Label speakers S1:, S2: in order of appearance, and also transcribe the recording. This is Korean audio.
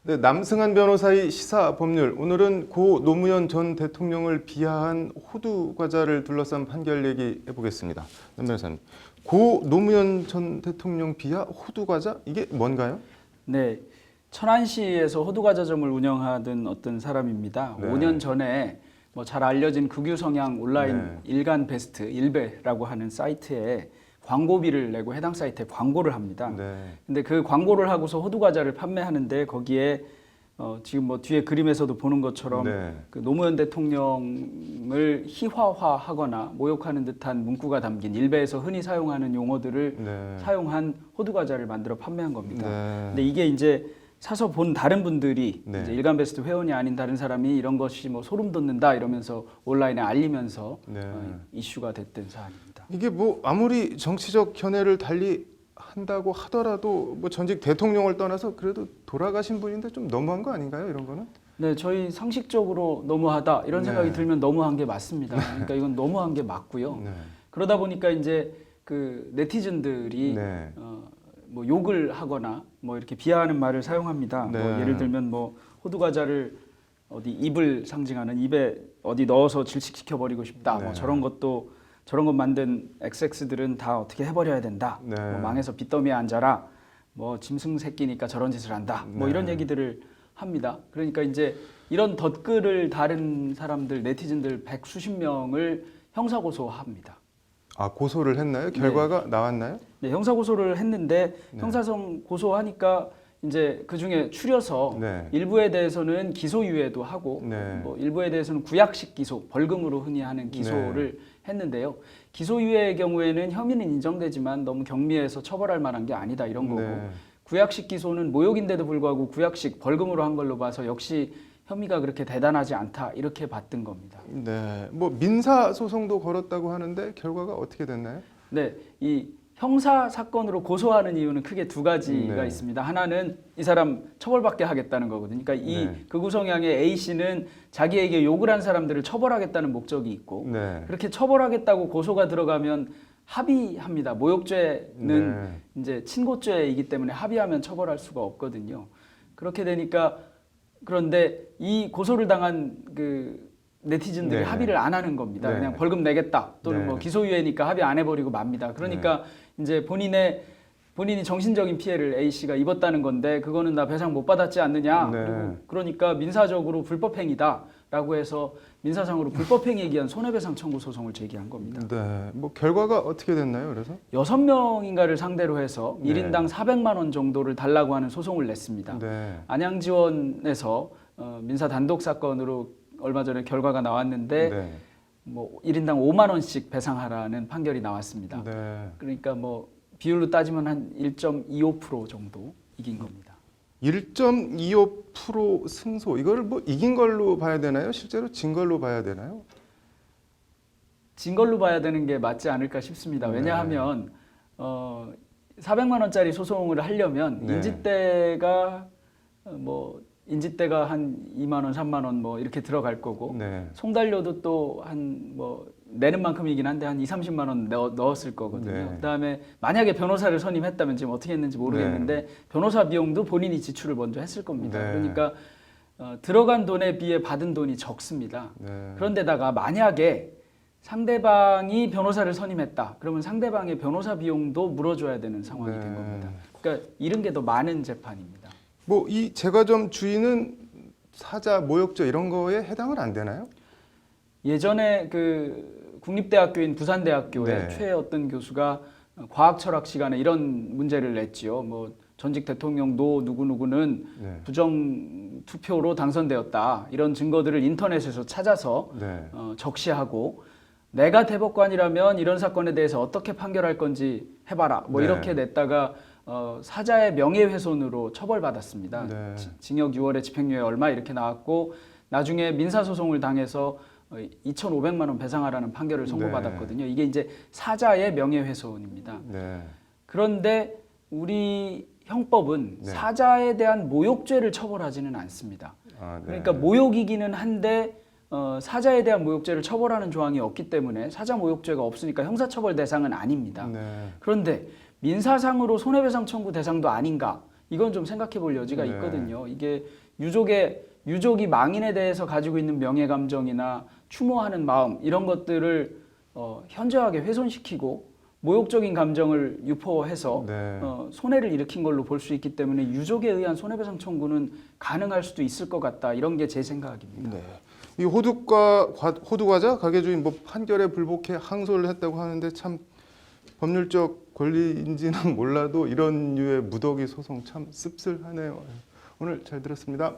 S1: 네, 남승한 변호사의 시사법률. 오늘은 고 노무현 전 대통령을 비하한 호두 과자를 둘러싼 판결 얘기해 보겠습니다. 남 변호사님, 고 노무현 전 대통령 비하 호두 과자 이게 뭔가요?
S2: 네, 천안시에서 호두과자점을 운영하던 어떤 사람입니다.
S1: 네.
S2: 5년 전에 뭐 잘 알려진 극유 성향 온라인
S1: 네.
S2: 일간 베스트 일베라고 하는 사이트에 광고비를 내고 해당 사이트에 광고를 합니다.
S1: 네.
S2: 근데 그 광고를 하고서 호두과자를 판매하는데 거기에 지금 뭐 뒤에 그림에서도 보는 것처럼
S1: 네.
S2: 그 노무현 대통령을 희화화하거나 모욕하는 듯한 문구가 담긴 일베에서 흔히 사용하는 용어들을
S1: 네.
S2: 사용한 호두과자를 만들어 판매한 겁니다.
S1: 네.
S2: 근데 이게 이제 사서 본 다른 분들이
S1: 네.
S2: 이제 일간베스트 회원이 아닌 다른 사람이 이런 것이 뭐 소름 돋는다 이러면서 온라인에 알리면서
S1: 네.
S2: 이슈가 됐던 사안입니다.
S1: 이게 뭐 아무리 정치적 견해를 달리 한다고 하더라도 뭐 전직 대통령을 떠나서 그래도 돌아가신 분인데 좀 너무한 거 아닌가요? 이런 거는?
S2: 네, 저희 상식적으로 너무하다 이런 생각이
S1: 네.
S2: 들면 너무한 게 맞습니다. 그러니까 이건 너무한 게 맞고요.
S1: 네.
S2: 그러다 보니까 이제 그 네티즌들이
S1: 네.
S2: 뭐 욕을 하거나 뭐 이렇게 비하하는 말을 사용합니다.
S1: 네.
S2: 뭐 예를 들면 뭐 호두 과자를 어디 입을 상징하는 입에 어디 넣어서 질식시켜 버리고 싶다.
S1: 네.
S2: 뭐 저런 것 만든 XX들은 다 어떻게 해버려야 된다.
S1: 네.
S2: 뭐 망해서 빚더미에 앉아라. 뭐 짐승 새끼니까 저런 짓을 한다. 뭐
S1: 네.
S2: 이런 얘기들을 합니다. 그러니까 이제 이런 덧글을 다른 사람들 네티즌들 백수십 명을 형사고소합니다.
S1: 아, 고소를 했나요? 결과가 나왔나요?
S2: 네, 형사고소를 했는데
S1: 네.
S2: 형사성 고소하니까 이제 그 중에 추려서
S1: 네.
S2: 일부에 대해서는 기소유예도 하고
S1: 네.
S2: 뭐 일부에 대해서는 구약식 기소, 벌금으로 흔히 하는 기소를 했는데요. 기소유예의 경우에는 혐의는 인정되지만 너무 경미해서 처벌할 만한 게 아니다 이런 거고
S1: 네.
S2: 구약식 기소는 모욕인데도 불구하고 구약식 벌금으로 한 걸로 봐서 역시 혐의가 그렇게 대단하지 않다 이렇게 봤던 겁니다.
S1: 네, 뭐 민사 소송도 걸었다고 하는데 결과가 어떻게 됐나요?
S2: 네, 이 형사 사건으로 고소하는 이유는 크게 두 가지가
S1: 네.
S2: 있습니다. 하나는 이 사람 처벌받게 하겠다는 거거든요. 그러니까 이
S1: 네.
S2: 극우 성향의 A 씨는 자기에게 욕을 한 사람들을 처벌하겠다는 목적이 있고
S1: 네.
S2: 그렇게 처벌하겠다고 고소가 들어가면 합의합니다. 모욕죄는 이제 친고죄이기 때문에 합의하면 처벌할 수가 없거든요. 그렇게 되니까 그런데 이 고소를 당한 그 네티즌들이
S1: 네.
S2: 합의를 안 하는 겁니다.
S1: 네.
S2: 그냥 벌금 내겠다 또는
S1: 네.
S2: 뭐 기소유예니까 합의 안 해버리고 맙니다. 그러니까 이제 본인이 정신적인 피해를 A 씨가 입었다는 건데 그거는 나 배상 못 받았지 않느냐.
S1: 네.
S2: 그리고 그러니까 민사적으로 불법행위다라고 해서 민사상으로 불법행위에 기한 손해배상 청구 소송을 제기한 겁니다.
S1: 네, 뭐 결과가 어떻게 됐나요? 그래서
S2: 6명인가를 상대로 해서
S1: 네.
S2: 1인당 400만 원 정도를 달라고 하는 소송을 냈습니다.
S1: 네.
S2: 안양지원에서 민사 단독 사건으로 얼마 전에 결과가 나왔는데
S1: 네.
S2: 뭐 1인당 5만 원씩 배상하라는 판결이 나왔습니다.
S1: 네.
S2: 그러니까 뭐 비율로 따지면 한 1.25% 정도 이긴 겁니다.
S1: 1.25% 승소 이거를 뭐 이긴 걸로 봐야 되나요? 실제로 진 걸로 봐야 되나요?
S2: 진 걸로 봐야 되는 게 맞지 않을까 싶습니다.
S1: 네.
S2: 왜냐하면 400만 원짜리 소송을 하려면
S1: 네.
S2: 인지대가 한 2만 원, 3만 원 뭐 이렇게 들어갈 거고
S1: 네.
S2: 송달료도 또 한 뭐 내는 만큼이긴 한데 한 2, 30만 원 넣었을 거거든요.
S1: 네.
S2: 그다음에 만약에 변호사를 선임했다면 지금 어떻게 했는지 모르겠는데 변호사 비용도 본인이 지출을 먼저 했을 겁니다.
S1: 네.
S2: 그러니까 들어간 돈에 비해 받은 돈이 적습니다.
S1: 네.
S2: 그런데다가 만약에 상대방이 변호사를 선임했다. 그러면 상대방의 변호사 비용도 물어줘야 되는 상황이 된 겁니다. 그러니까 이런 게 더 많은 재판입니다.
S1: 뭐 이 제과점 주인은 사자, 모욕죄 이런 거에 해당은 안 되나요?
S2: 예전에 그 국립대학교인 부산대학교의
S1: 네.
S2: 최 어떤 교수가 과학철학 시간에 이런 문제를 냈지요. 뭐 전직 대통령 누구누구는
S1: 네.
S2: 부정 투표로 당선되었다. 이런 증거들을 인터넷에서 찾아서
S1: 네.
S2: 적시하고 내가 대법관이라면 이런 사건에 대해서 어떻게 판결할 건지 해봐라. 뭐
S1: 네.
S2: 이렇게 냈다가 사자의 명예훼손으로 처벌받았습니다.
S1: 네.
S2: 징역 6월에 집행유예 얼마 이렇게 나왔고 나중에 민사소송을 당해서 2,500만 원 배상하라는 판결을 선고받았거든요. 이게 이제 사자의 명예훼손입니다.
S1: 네.
S2: 그런데 우리 형법은
S1: 네.
S2: 사자에 대한 모욕죄를 처벌하지는 않습니다.
S1: 아, 네.
S2: 그러니까 모욕이기는 한데 사자에 대한 모욕죄를 처벌하는 조항이 없기 때문에 사자 모욕죄가 없으니까 형사처벌 대상은 아닙니다.
S1: 네.
S2: 그런데 민사상으로 손해배상 청구 대상도 아닌가 이건 좀 생각해 볼 여지가
S1: 네.
S2: 있거든요. 이게 유족이 망인에 대해서 가지고 있는 명예 감정이나 추모하는 마음 이런 것들을 현저하게 훼손시키고 모욕적인 감정을 유포해서
S1: 네.
S2: 손해를 일으킨 걸로 볼 수 있기 때문에 유족에 의한 손해배상 청구는 가능할 수도 있을 것 같다. 이런 게 제 생각입니다.
S1: 네. 이 호두과자 가게 주인 뭐 판결에 불복해 항소를 했다고 하는데 참 법률적 권리인지는 몰라도 이런 류의 무더기 소송 참 씁쓸하네요. 오늘 잘 들었습니다.